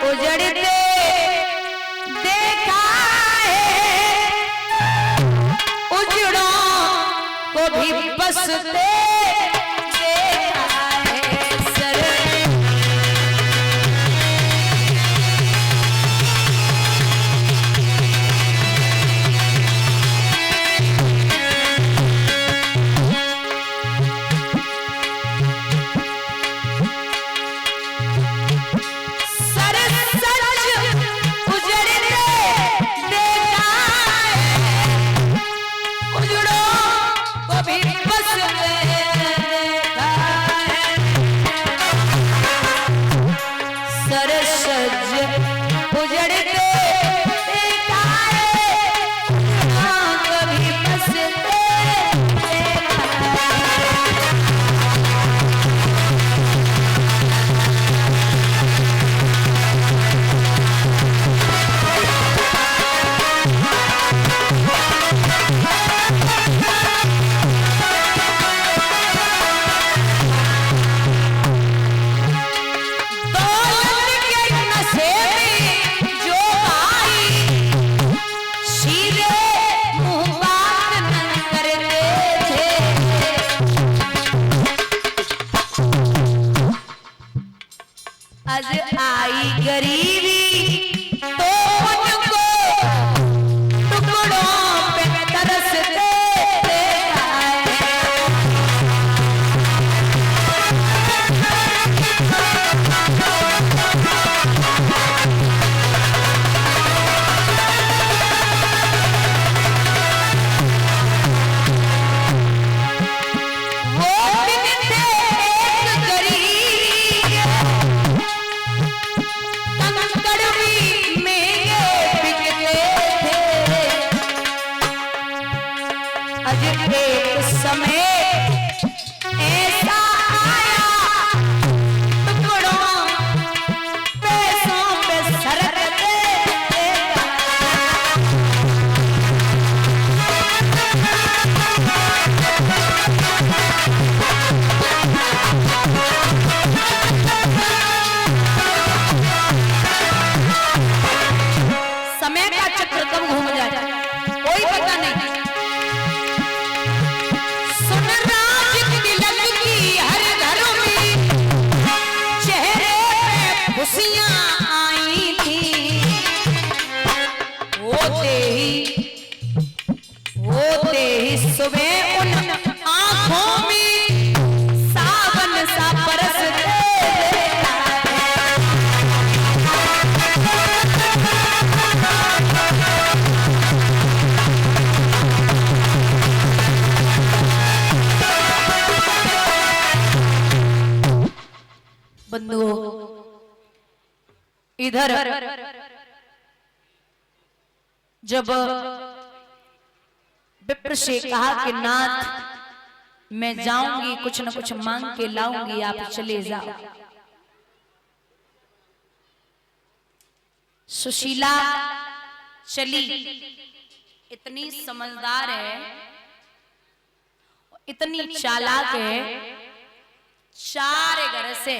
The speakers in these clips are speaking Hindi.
उजड़ते देखा है, उजड़ों को भी बसते इधर जब विप्र से कहा कि नाथ मैं जाऊंगी, कुछ न कुछ मांग के लाऊंगी, आप चले जाओ। सुशीला चली, इतनी समझदार है, इतनी चालाक है, चार घर से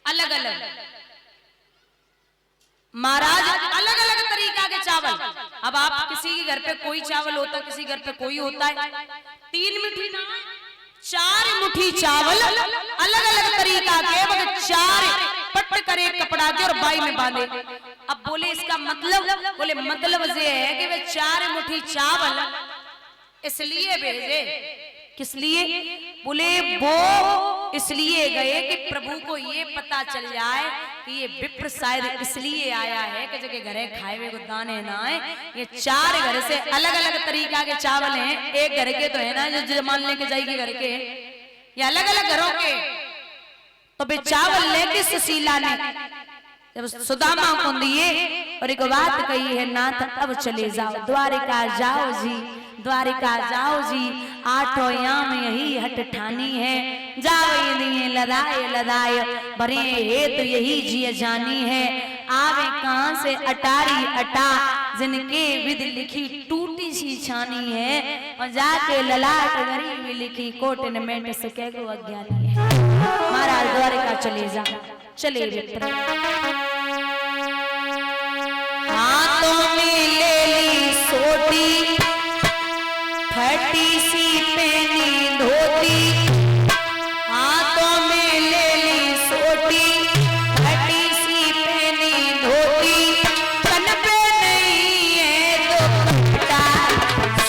अलग अलग महाराज अलग अलग तरीका के चावल। अब आप किसी के घर पे कोई चावल होता है, किसी घर पे कोई होता है, 3 मुट्ठी ना 4 मुट्ठी चावल अलग अलग तरीका के, मगर 4 पट करे कपड़ा के और बाई में बांधे। अब बोले इसका मतलब, बोले मतलब ये है कि वे 4 मुट्ठी चावल इसलिए भेजे, किस लिए? बोले वो इसलिए गए कि प्रभु को ये पता चल जाए कि ये विप्र शायद इसलिए आया है कि जगह घरे खाए हुए को दाने ना आए। ये 4 घर से अलग अलग तरीका के चावल हैं, एक घर के तो है ना जो जमान लेके जाएगी घर के, ये अलग अलग घरों के। तो बे चावल लेके सुशीला ने जब सुदामा को दिए और एक बात कही है, नाथ अब चले जाओ, द्वारिका जाओ जी, द्वारिका जाओ जी, 8 याम यही हट ठानी है, जाओ दिए लदाए लदाए भरे हेत यही जिय जानी है, आवे कहां से अटारी अटा, जिनके विध लिखी टूटी सी छानी है, और जाके ललाट गरीब लिखी कोटन में सके को अज्ञानी है। महाराज द्वारिका चले जा, चले विप्र। हाथों में ले ली सोटी, फटी सी पहनी धोती, हाथों में ले ली सोटी, फटी सी पहनी धोती, तन पे नहीं है दुपट्टा,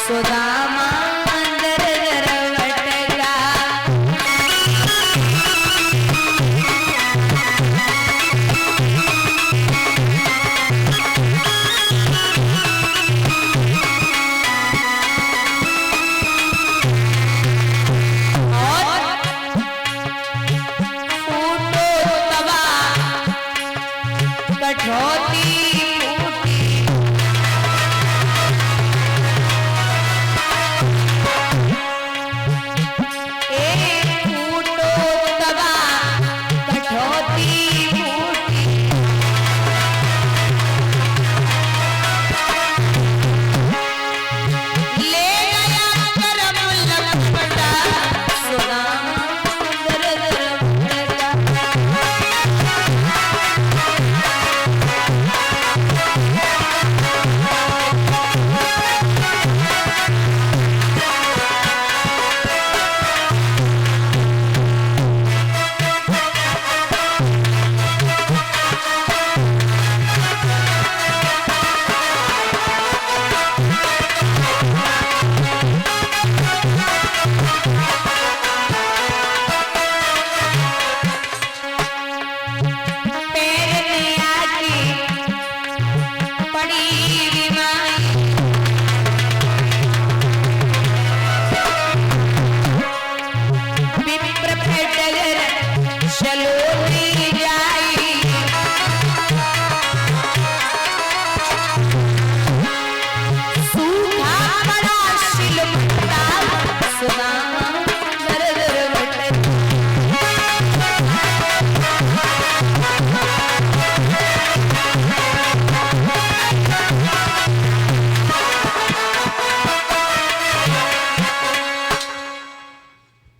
सुदामा दर दर भटका।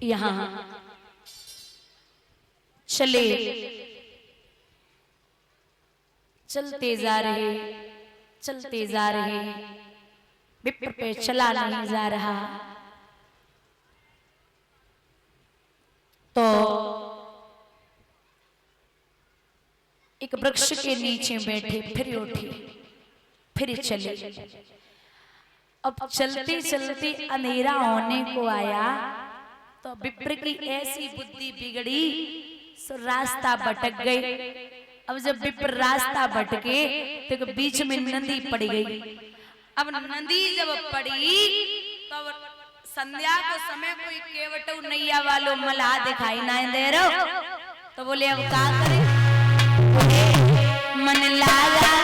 यहाँ चले चलते जा रहे, चलते जा रहे, विप्र पे चला नहीं जा रहा। तो एक वृक्ष के नीचे बैठे, फिर उठे, फिर चले। अब चलते चलते अंधेरा होने को आया तो विप्र की ऐसी बुद्धि बिगड़ी सो रास्ता भटक गए। अब जब विप्र रास्ता भटके तो बीच में नदी पड़ गई। अब नदी जब पड़ी तो संध्या को समय कोई केवटू नैया वालों मल्लाह दिखाई ना दे रहो, तो बोले अब क्या करें, मन लागा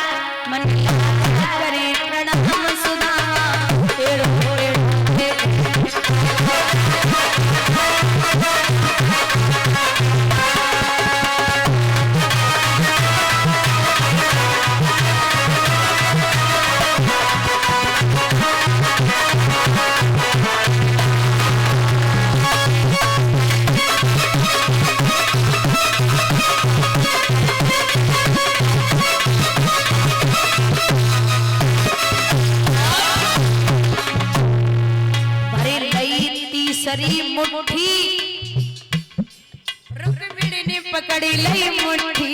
करे प्रणाम सुदामा तेरो मुट्ठी रुक्मिणी ने पकड़ी लई मुट्ठी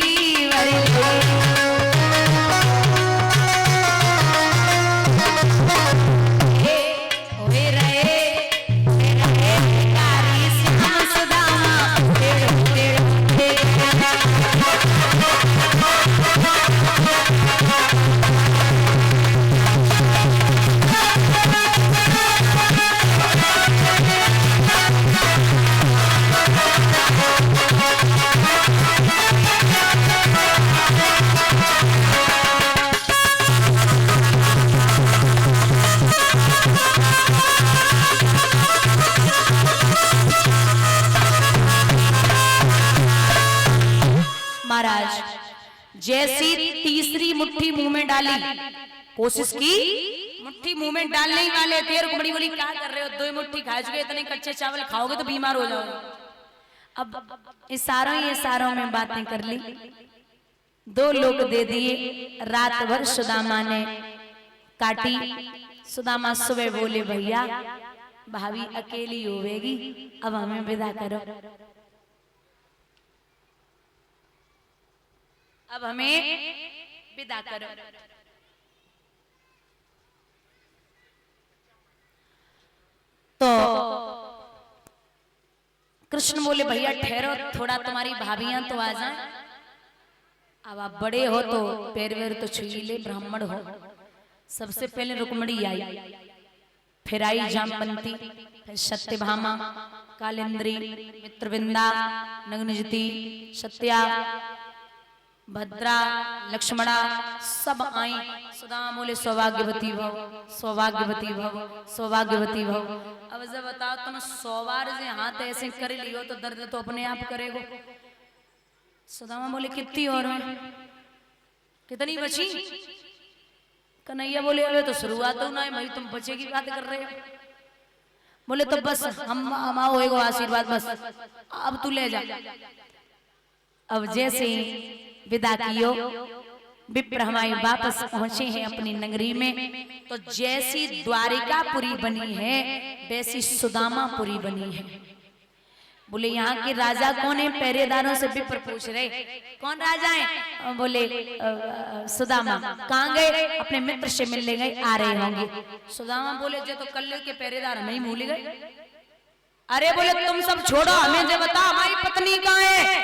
जैसी तीसरी मुट्ठी मुंह में डाली, कोशिश की मुट्ठी मुंह में डालने ही वाले थे, रुक्मिणी बोली क्या कर रहे हो, 2 मुट्ठी खा चुके, इतने कच्चे चावल खाओगे तो बीमार हो जाओगे। अब इशारों में बातें कर ली। 2 लोग दे दिए। रात भर सुदामा ने काटी। सुदामा सुबह बोले भैया भाभी अकेली होवेगी, अब हमें विदा करो, अब हमें विदा करो। तो कृष्ण बोले भैया ठहरो थोड़ा, तुम्हारी भाभियां तो आ जाएं। अब आप बड़े हो तो पैर वैर तो छू ले, ब्राह्मण हो। सबसे पहले रुक्मणी आई, फिर आई जामवंती, फिर सत्यभामा, कालिंद्री, मित्रविंदा, नग्नजती, सत्या, भद्रा, लक्ष्मणा, सब आई। सुदामा बोले सौभाग्यवती भव, सौभाग्यवती भव, सौभाग्यवती भव। अब जब बताओ तुम 100 बार से हाथ ऐसे कर लियो तो दर्द तो अपने आप करेगो। सुदामा बोले कितनी और है, कितनी बची? कन्हैया बोले अबे तो शुरुआत तो ना है भाई, तुम बचे की बात कर रहे हो। बोले तो बस हम होएगो आशीर्वाद, बस अब तू ले जा। अब जैसे विदा कियो, विप्र हमारे वापस पहुंचे हैं अपनी नगरी में। तो जैसी द्वारिकापुरी बनी है वैसी सुदामापुरी बनी है। बोले यहाँ के राजा कौन है? पहरेदारों से विप्र पूछ रहे कौन राजा है? बोले सुदामा। कहाँ गए? अपने मित्र से मिलने गए, आ रहे होंगे। सुदामा बोले जो तो कल के पहरेदार नहीं भूल गए। अरे बोले तुम सब छोड़ो, हमें जो बताओ हमारी पत्नी कहाँ है?